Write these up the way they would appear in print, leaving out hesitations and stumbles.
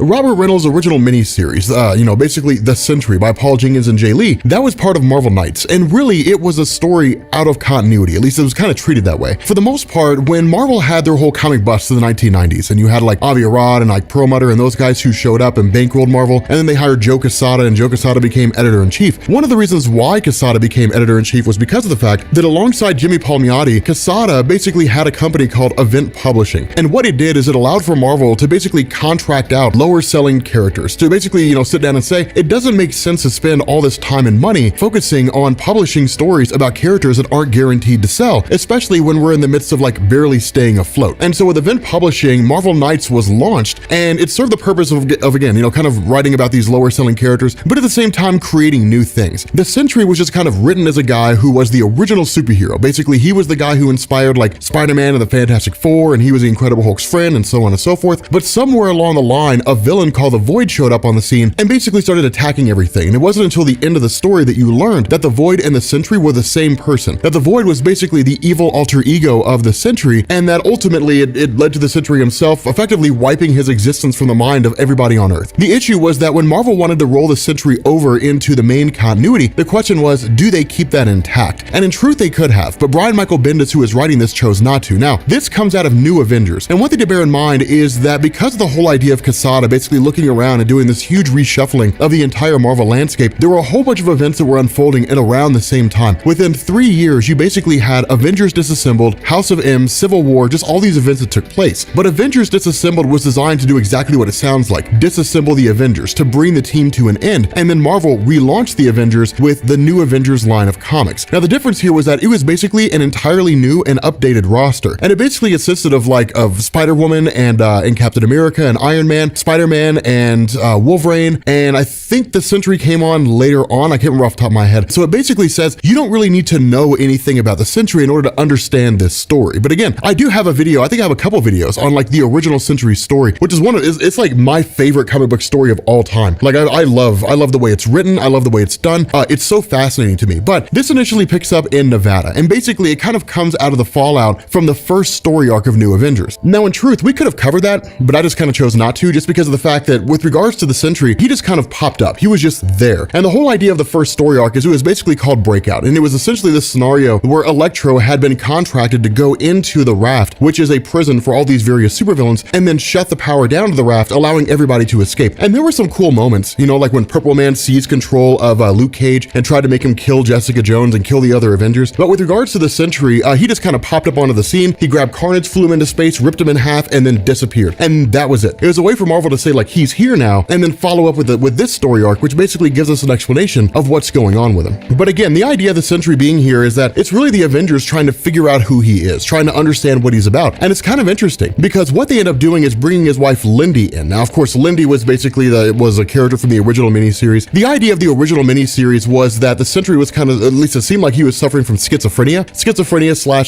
Robert Reynolds' original miniseries, basically The Sentry by Paul Jenkins and Jay Lee, that was part of Marvel Knights, and really it was a story out of continuity, at least it was kind of treated that way. For the most part, when Marvel had their whole comic bust in the 1990s, and you had like Avi Arad and like Perlmutter and those guys who showed up and bankrolled Marvel, and then they hired Joe Quesada, and Joe Quesada became editor-in-chief. One of the reasons why Quesada became editor-in-chief was because of the fact that alongside Jimmy Palmiotti, Quesada basically had a company called Event Publishing, and what it did is it allowed for Marvel to basically contract out lower-selling characters, to basically, sit down and say, it doesn't make sense to spend all this time and money focusing on publishing stories about characters that aren't guaranteed to sell, especially when we're in the midst of like barely staying afloat. And so with Event Publishing, Marvel Knights was launched, and it served the purpose of again, kind of writing about these lower-selling characters, but at the same time creating new things. The Sentry was just kind of written as a guy who was the original superhero. Basically, he was the guy who inspired like Spider-Man and the Fantastic Four, and he was the Incredible Hulk's friend, and so on and so forth. But somewhere along the line, a villain called the Void showed up on the scene and basically started attacking everything. And it wasn't until the end of the story that you learned that the Void and the Sentry were the same person, that the Void was basically the evil alter ego of the Sentry, and that ultimately it led to the Sentry himself effectively wiping his existence from the mind of everybody on Earth. The issue was that when Marvel wanted to roll the Sentry over into the main continuity, the question was, do they keep that intact? And in truth, they could have, but Brian Michael Bendis, who is writing this, chose not to. Now, this comes out of New Avengers, and one thing to bear in mind is that because of the whole idea of Quesada basically looking around and doing this huge reshuffling of the entire Marvel landscape, there were a whole bunch of events that were unfolding at around the same time. Within 3 years, you basically had Avengers Disassembled, House of M, Civil War, just all these events that took place. But Avengers Disassembled was designed to do exactly what it sounds like, disassemble the Avengers, to bring the team to an end, and then Marvel relaunched the Avengers with the New Avengers line of comics. Now, the difference here was that it was basically an entirely new and updated roster, and it basically consisted of Spider-Woman and Captain America and Iron Man, Spider-Man and Wolverine, and I think the Sentry came on later on. I can't remember off the top of my head. So it basically says you don't really need to know anything about the Sentry in order to understand this story. But again, I do have a video, I think I have a couple videos on like the original Sentry story, which is it's like my favorite comic book story of all time. Like I love the way it's written. I love the way it's done. It's so fascinating to me. But this initially picks up in Nevada, and basically it kind of comes out of the fallout from the first story arc of New Avengers. Now, in truth, we could have covered that, but I just kind of chose not to, just because of the fact that with regards to the Sentry, he just kind of popped up. He was just there. And the whole idea of the first story arc is it was basically called Breakout, and it was essentially this scenario where Electro had been contracted to go into the Raft, which is a prison for all these various supervillains, and then shut the power down to the Raft, allowing everybody to escape. And there were some cool moments, like when Purple Man seized control of Luke Cage and tried to make him kill Jessica Jones and kill the other Avengers. But with regards to the Sentry, he just kind of popped up onto the scene. He grabbed Carnage, flew him into space, ripped him in half, and then disappeared. And that was it. It was a way for Marvel to say like, he's here now, and then follow up with this story arc, which basically gives us an explanation of what's going on with him. But again, the idea of the Sentry being here is that it's really the Avengers trying to figure out who he is, trying to understand what he's about. And it's kind of interesting because what they end up doing is bringing his wife Lindy in. Now, of course, Lindy was basically was a character from the original miniseries. The idea of the original miniseries was that the Sentry was kind of, at least it seemed like he was suffering from schizophrenia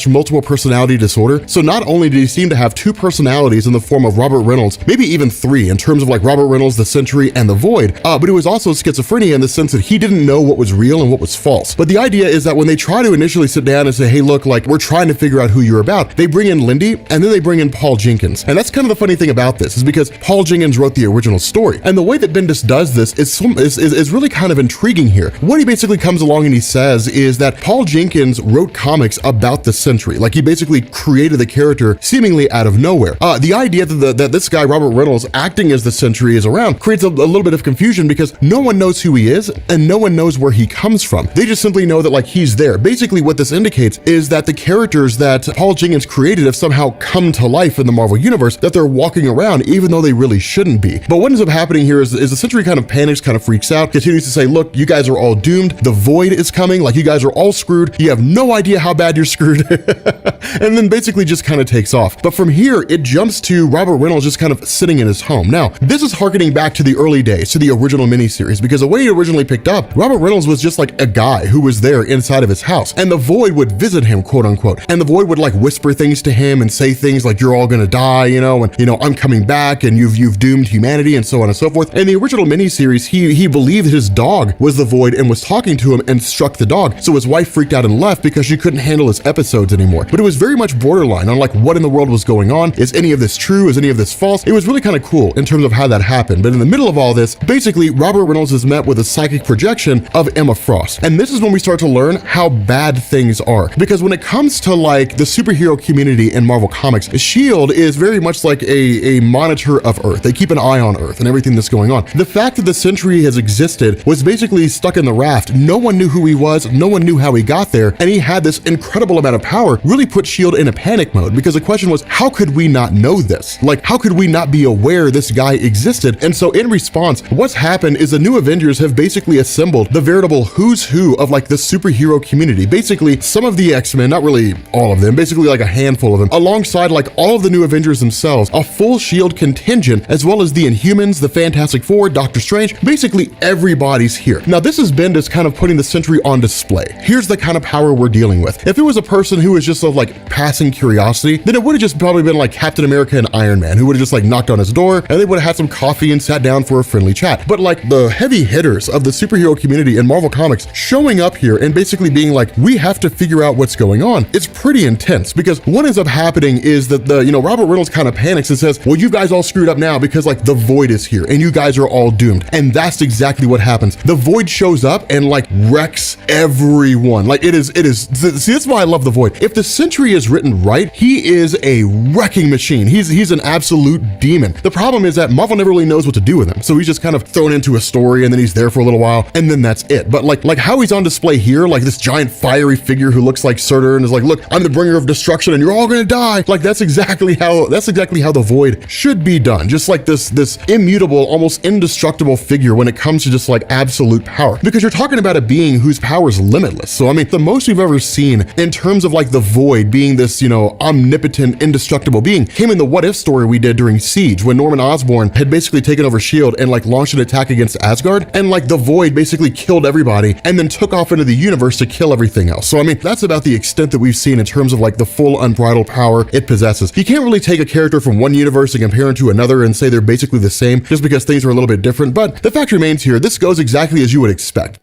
/ multiple personality disorder. So not only did he seem to have two personalities in the form of Robert Reynolds, maybe even three in terms of like Robert Reynolds, the Sentry, and the Void, but it was also schizophrenia in the sense that he didn't know what was real and what was false. But the idea is that when they try to initially sit down and say, hey, look, like we're trying to figure out who you're about, they bring in Lindy and then they bring in Paul Jenkins. And that's kind of the funny thing about this is because Paul Jenkins wrote the original story. And the way that Bendis does this is really kind of intriguing here. What he basically comes along and he says is that Paul Jenkins wrote comics about the Sentry. Like he basically created the character seemingly out of nowhere. The idea that this guy, Robert Reynolds, acting as the Sentry is around creates a little bit of confusion because no one knows who he is and no one knows where he comes from. They just simply know that like he's there. Basically what this indicates is that the characters that Paul Jenkins created have somehow come to life in the Marvel universe, that they're walking around even though they really shouldn't be. But what ends up happening here is the Sentry kind of panics, kind of freaks out, continues to say, look, you guys are all doomed. The Void is coming. Like you guys are all screwed. You have no idea how bad you're screwed. And then basically just kind of takes off. But from here, it jumps to Robert Reynolds just kind of sitting in his home. Now, this is harkening back to the early days, to the original miniseries, because the way it originally picked up, Robert Reynolds was just like a guy who was there inside of his house, and the Void would visit him, quote unquote, and the Void would like whisper things to him and say things like, you're all gonna die, and I'm coming back and you've doomed humanity and so on and so forth. In the original miniseries, he believed his dog was the Void and was talking to him and struck the dog. So his wife freaked out and left because she couldn't handle his episodes anymore. But it was very much borderline on like what in the world was going on. Is any of this true? Is any of this false? It was really kind of cool. in terms of how that happened, but in the middle of all this, basically Robert Reynolds is met with a psychic projection of Emma Frost. And this is when we start to learn how bad things are. Because when it comes to like the superhero community in Marvel Comics, S.H.I.E.L.D. is very much like a monitor of Earth. They keep an eye on Earth and everything that's going on. The fact that the Sentry has existed was basically stuck in the raft. No one knew who he was, no one knew how he got there, and he had this incredible amount of power, really put S.H.I.E.L.D. in a panic mode, because the question was, how could we not know this? Like, how could we not be aware this guy existed? And so in response, what's happened is the new Avengers have basically assembled the veritable who's who of like the superhero community. Basically, some of the X-Men, not really all of them, basically like a handful of them, alongside like all of the new Avengers themselves, a full S.H.I.E.L.D. contingent, as well as the Inhumans, the Fantastic Four, Doctor Strange, basically everybody's here. Now this is Bendis kind of putting the Sentry on display. Here's the kind of power we're dealing with. If it was a person who was just of like passing curiosity, then it would have just probably been like Captain America and Iron Man, who would have just like knocked on his door and they would have had some coffee and sat down for a friendly chat. But like the heavy hitters of the superhero community in Marvel Comics showing up here and basically being like, we have to figure out what's going on, it's pretty intense. Because what ends up happening is that Robert Reynolds kind of panics and says, well, you guys all screwed up now because like the Void is here and you guys are all doomed. And that's exactly what happens. The Void shows up and like wrecks everyone. Like it is, see, that's why I love the Void. If the Sentry is written right, he is a wrecking machine. He's an absolute demon. The problem is that Marvel never really knows what to do with him. So he's just kind of thrown into a story and then he's there for a little while and then that's it. But like how he's on display here, like this giant fiery figure who looks like Surtur and is like, look, I'm the bringer of destruction and you're all gonna die. Like that's exactly how the Void should be done. Just like this immutable, almost indestructible figure when it comes to just like absolute power. Because you're talking about a being whose power is limitless. So I mean, the most we've ever seen in terms of like the Void being this, omnipotent, indestructible being came in the What If story we did during Siege, when Norman Osborn had basically taken over S.H.I.E.L.D. and like launched an attack against Asgard, and like the Void basically killed everybody and then took off into the universe to kill everything else. So I mean, that's about the extent that we've seen in terms of like the full unbridled power it possesses. You can't really take a character from one universe and compare him to another and say they're basically the same just because things are a little bit different, but the fact remains here, this goes exactly as you would expect.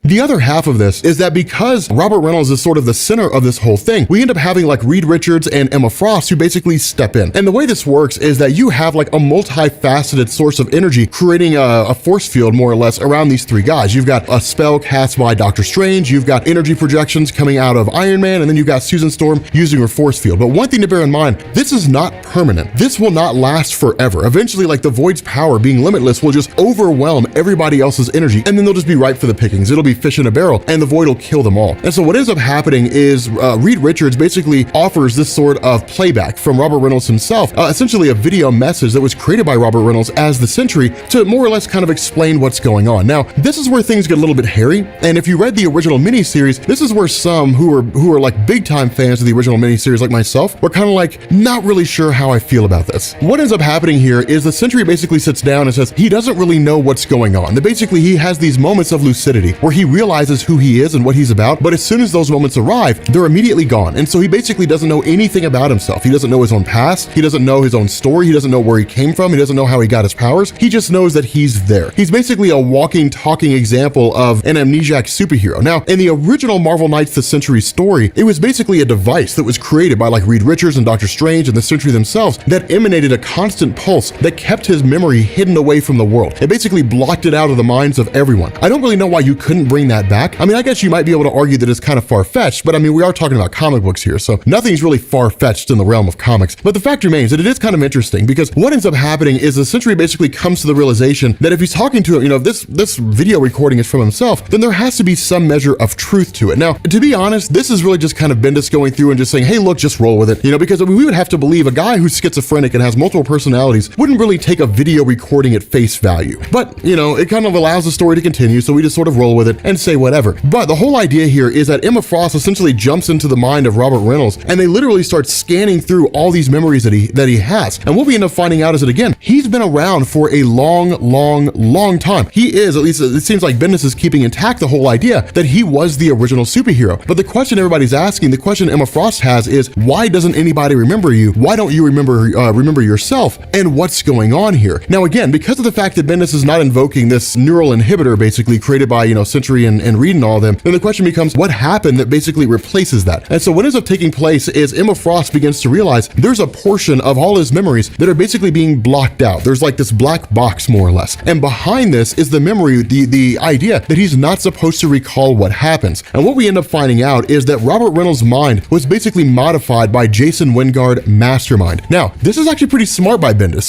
The other half of this is that because Robert Reynolds is sort of the center of this whole thing, we end up having like Reed Richards and Emma Frost who basically step in. And the way this works is that you have like a multifaceted source of energy creating a force field more or less around these three guys. You've got a spell cast by Doctor Strange, you've got energy projections coming out of Iron Man, and then you've got Susan Storm using her force field. But one thing to bear in mind, this is not permanent. This will not last forever. Eventually, like the Void's power being limitless will just overwhelm everybody else's energy, and then they'll just be ripe for the pickings. It'll be fish in a barrel and the Void will kill them all. And so what ends up happening is Reed Richards basically offers this sort of playback from Robert Reynolds himself, essentially a video message that was created by Robert Reynolds as the Sentry to more or less kind of explain what's going on. Now, this is where things get a little bit hairy. And if you read the original miniseries, this is where some who are like big time fans of the original miniseries like myself were kind of like not really sure how I feel about this. What ends up happening here is the Sentry basically sits down and says he doesn't really know what's going on. That basically he has these moments of lucidity where he realizes who he is and what he's about, but as soon as those moments arrive, they're immediately gone. And so he basically doesn't know anything about himself. He doesn't know his own past. He doesn't know his own story. He doesn't know where he came from. He doesn't know how he got his powers. He just knows that he's there. He's basically a walking, talking example of an amnesiac superhero. Now, in the original Marvel Knights the Sentry story, it was basically a device that was created by like Reed Richards and Doctor Strange and the Sentry themselves that emanated a constant pulse that kept his memory hidden away from the world. It basically blocked it out of the minds of everyone. I don't really know why you couldn't bring that back. I mean, I guess you might be able to argue that it's kind of far-fetched, but I mean, we are talking about comic books here, so nothing's really far-fetched in the realm of comics. But the fact remains that it is kind of interesting because what ends up happening is the Sentry basically comes to the realization that if he's talking to him, if this video recording is from himself, then there has to be some measure of truth to it. Now, to be honest, this is really just kind of Bendis going through and just saying, hey, look, just roll with it, because I mean, we would have to believe a guy who's schizophrenic and has multiple personalities wouldn't really take a video recording at face value. But, it kind of allows the story to continue, so we just sort of roll with it and say whatever. But the whole idea here is that Emma Frost essentially jumps into the mind of Robert Reynolds and they literally start scanning through all these memories that he has. And what we end up finding out is that, again, he's been around for a long time. He is, at least it seems like Bendis is keeping intact the whole idea that he was the original superhero. But the question everybody's asking, the question Emma Frost has is, why doesn't anybody remember you? Why don't you remember yourself? And what's going on here? Now, again, because of the fact that Bendis is not invoking this neural inhibitor basically created by, Sentry history and reading all of them, then the question becomes, what happened that basically replaces that? And so what ends up taking place is Emma Frost begins to realize there's a portion of all his memories that are basically being blocked out. There's like this black box, more or less. And behind this is the memory, the idea that he's not supposed to recall what happens. And what we end up finding out is that Robert Reynolds' mind was basically modified by Jason Wingard Mastermind. Now, this is actually pretty smart by Bendis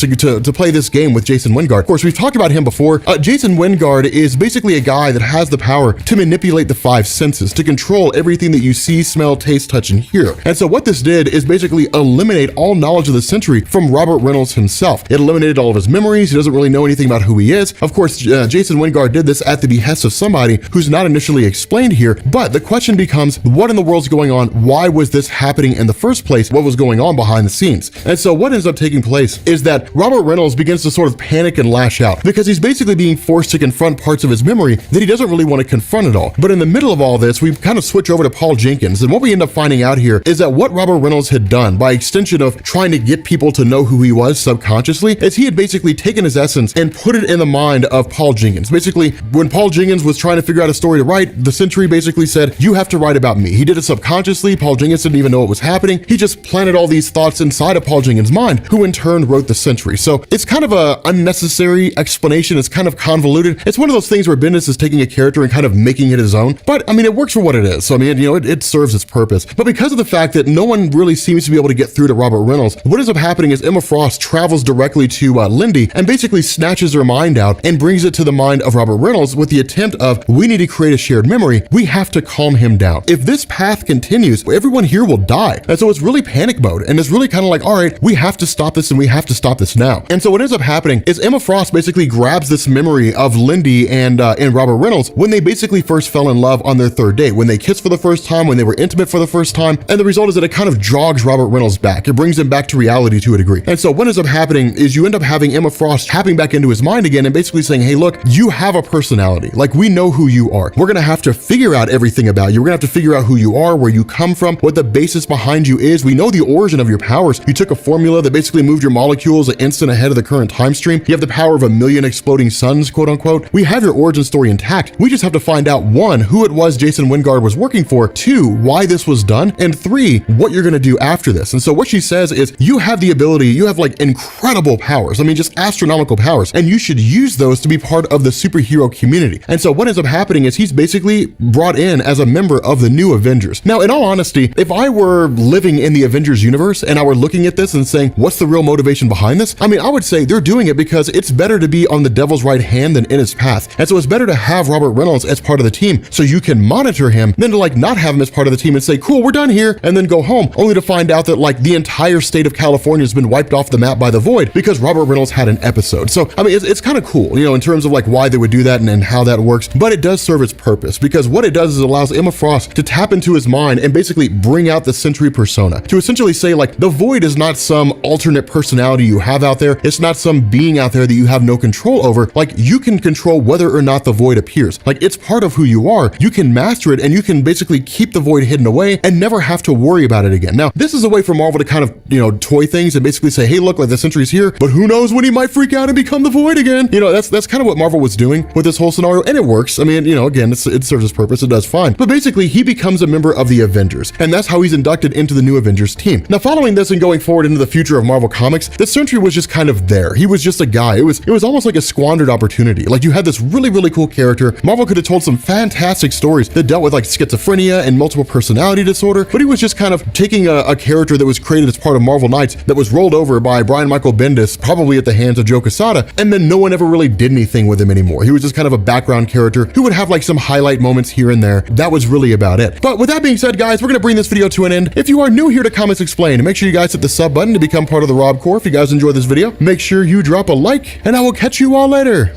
to play this game with Jason Wingard. Of course, we've talked about him before. Jason Wingard is basically a guy that has the power to manipulate the five senses, to control everything that you see, smell, taste, touch, and hear. And so what this did is basically eliminate all knowledge of the Sentry from Robert Reynolds himself. It eliminated all of his memories. He doesn't really know anything about who he is. Of course, Jason Wingard did this at the behest of somebody who's not initially explained here, but the question becomes, what in the world's going on? Why was this happening in the first place? What was going on behind the scenes? And so what ends up taking place is that Robert Reynolds begins to sort of panic and lash out because he's basically being forced to confront parts of his memory that he doesn't really want to confront at all. But in the middle of all this, we kind of switch over to Paul Jenkins, and what we end up finding out here is that what Robert Reynolds had done, by extension of trying to get people to know who he was subconsciously, is he had basically taken his essence and put it in the mind of Paul Jenkins. Basically, when Paul Jenkins was trying to figure out a story to write, the Sentry basically said, you have to write about me. He did it subconsciously. Paul Jenkins didn't even know what was happening. He just planted all these thoughts inside of Paul Jenkins' mind, who in turn wrote the Sentry. So it's kind of a unnecessary explanation. It's kind of convoluted. It's one of those things where Bendis is taking a character and kind of making it his own. But I mean, it works for what it is. So I mean, it serves its purpose. But because of the fact that no one really seems to be able to get through to Robert Reynolds, what ends up happening is Emma Frost travels directly to Lindy and basically snatches her mind out and brings it to the mind of Robert Reynolds with the attempt of, we need to create a shared memory. We have to calm him down. If this path continues, everyone here will die. And so it's really panic mode. And it's really kind of like, all right, we have to stop this and we have to stop this now. And so what ends up happening is Emma Frost basically grabs this memory of Lindy and Robert Reynolds when they basically first fell in love on their third date, when they kissed for the first time, when they were intimate for the first time. And the result is that it kind of jogs Robert Reynolds back. It brings him back to reality to a degree. And so what ends up happening is you end up having Emma Frost tapping back into his mind again and basically saying, hey, look, you have a personality. Like, we know who you are. We're going to have to figure out everything about you. We're going to have to figure out who you are, where you come from, what the basis behind you is. We know the origin of your powers. You took a formula that basically moved your molecules an instant ahead of the current time stream. You have the power of 1,000,000 exploding suns, quote unquote. We have your origin story intact. We just have to find out, 1, who it was Jason Wingard was working for, 2, why this was done, and 3, what you're going to do after this. And so what she says is, you have the ability, you have like incredible powers. I mean, just astronomical powers, and you should use those to be part of the superhero community. And so what ends up happening is he's basically brought in as a member of the new Avengers. Now, in all honesty, if I were living in the Avengers universe and I were looking at this and saying, what's the real motivation behind this? I mean, I would say they're doing it because it's better to be on the devil's right hand than in his path. And so it's better to have Robert Reynolds as part of the team so you can monitor him than to like not have him as part of the team and say, cool, we're done here, and then go home, only to find out that like the entire state of California has been wiped off the map by the Void because Robert Reynolds had an episode. So, I mean, it's kind of cool, in terms of like why they would do that and how that works, but it does serve its purpose because what it does is it allows Emma Frost to tap into his mind and basically bring out the Sentry persona, to essentially say like, the Void is not some alternate personality you have out there. It's not some being out there that you have no control over. Like, you can control whether or not the Void appears. Like, it's part of who you are. You can master it and you can basically keep the Void hidden away and never have to worry about it again. Now, this is a way for Marvel to kind of, toy things and basically say, hey, look, like the Sentry's here, but who knows when he might freak out and become the Void again. That's kind of what Marvel was doing with this whole scenario, and it works. I mean, again, it serves its purpose. It does fine. But basically, he becomes a member of the Avengers, and that's how he's inducted into the new Avengers team. Now, following this and going forward into the future of Marvel Comics, the Sentry was just kind of there. He was just a guy. It was almost like a squandered opportunity. Like, you had this really, really cool character. Marvel could have told some fantastic stories that dealt with like schizophrenia and multiple personality disorder, but he was just kind of taking a character that was created as part of Marvel Knights that was rolled over by Brian Michael Bendis, probably at the hands of Joe Quesada, and then no one ever really did anything with him anymore. He was just kind of a background character who would have like some highlight moments here and there. That was really about it. But with that being said, guys, we're going to bring this video to an end. If you are new here to Comics Explained, make sure you guys hit the sub button to become part of the Rob Corps. If you guys enjoyed this video, make sure you drop a like, and I will catch you all later.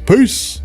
Peace.